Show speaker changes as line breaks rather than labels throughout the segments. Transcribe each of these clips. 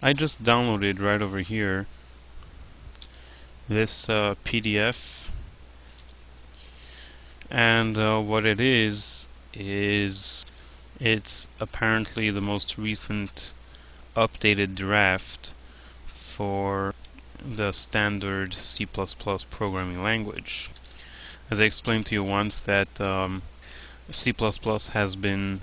I just downloaded right over here this PDF, and what it is it's apparently the most recent updated draft for the standard C++ programming language. As I explained to you once, that C++ has been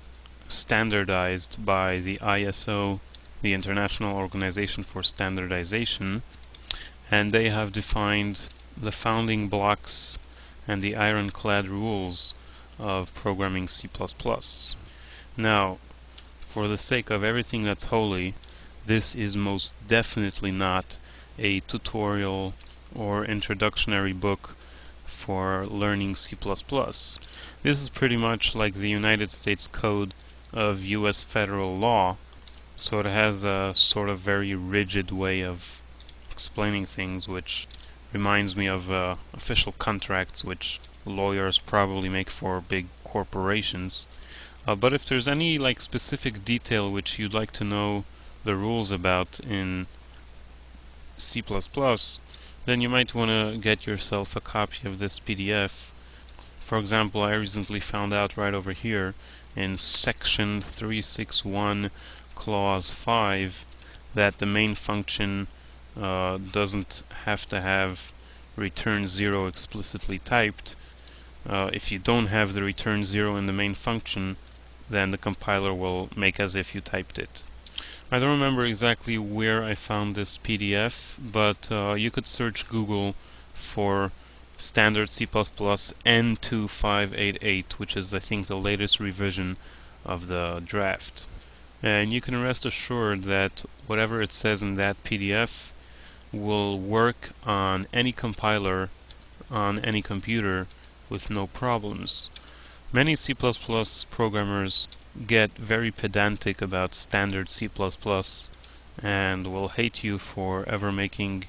standardized by the ISO, the International Organization for Standardization, and they have defined the founding blocks and the ironclad rules of programming C++. Now, for the sake of everything that's holy, this is most definitely not a tutorial or introductory book for learning C++. This is pretty much like the United States Code of US federal law, so it has a sort of very rigid way of explaining things, which reminds me of official contracts which lawyers probably make for big corporations. But if there's any specific detail which you'd like to know the rules about in C++, then you might want to get yourself a copy of this PDF. For example, I recently found out right over here in section 361 clause 5 that the main function doesn't have to have return 0 explicitly typed. If you don't have the return 0 in the main function, then the compiler will make as if you typed it. I don't remember exactly where I found this PDF, but you could search Google for standard C++ N2588, which is, I think, the latest revision of the draft. And you can rest assured that whatever it says in that PDF will work on any compiler on any computer with no problems. Many C++ programmers get very pedantic about standard C++ and will hate you for ever making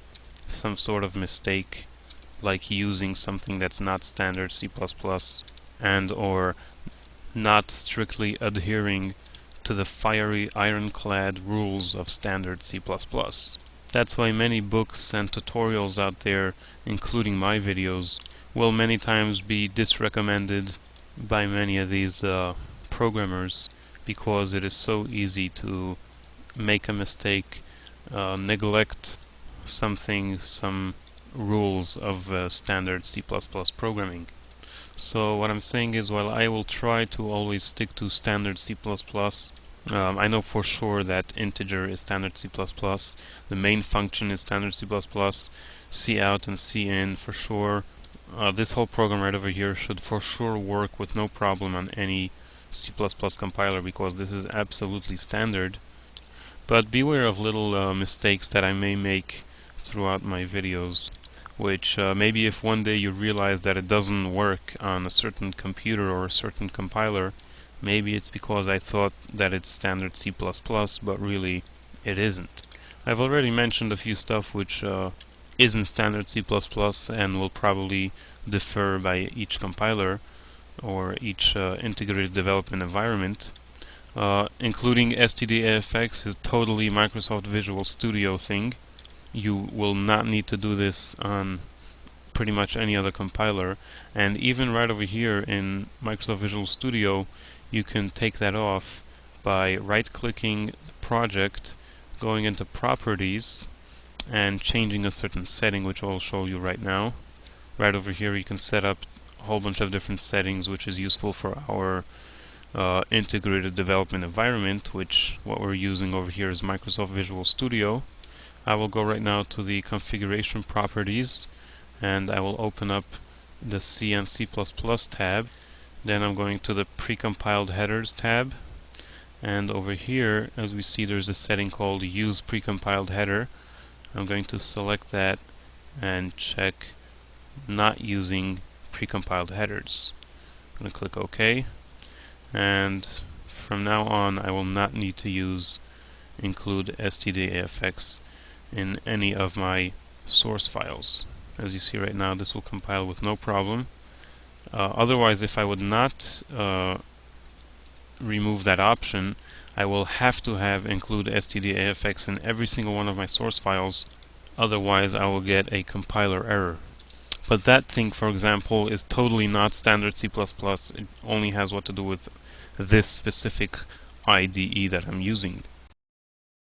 some sort of mistake, like using something that's not standard C++ and or not strictly adhering to the fiery ironclad rules of standard C++. That's why many books and tutorials out there, including my videos, will many times be disrecommended by many of these programmers, because it is so easy to make a mistake, neglect some rules of standard C++ programming. So what I'm saying is, while I will try to always stick to standard C++, I know for sure that integer is standard C++, the main function is standard C++, cout and cin for sure. This whole program right over here should for sure work with no problem on any C++ compiler, because this is absolutely standard. But beware of little mistakes that I may make throughout my videos, which maybe if one day you realize that it doesn't work on a certain computer or a certain compiler, maybe it's because I thought that it's standard C++, but really it isn't. I've already mentioned a few stuff which isn't standard C++ and will probably differ by each compiler or each integrated development environment, including stdafx is totally Microsoft Visual Studio thing. You will not need to do this on pretty much any other compiler, and even right over here in Microsoft Visual Studio you can take that off by right-clicking the project, going into properties, and changing a certain setting, which I'll show you right now. Right over here you can set up a whole bunch of different settings, which is useful for our integrated development environment, which what we're using over here is Microsoft Visual Studio. I will go right now to the configuration properties, and I will open up the C and C++ tab. Then I'm going to the precompiled headers tab, and over here, as we see, there's a setting called use precompiled header. I'm going to select that and check not using precompiled headers. I'm going to click OK, and from now on I will not need to include stdafx in any of my source files. As you see right now, this will compile with no problem. Otherwise, if I would not remove that option, I will have to have include stdafx in every single one of my source files, otherwise I will get a compiler error. But that thing, for example, is totally not standard C++. It only has what to do with this specific IDE that I'm using.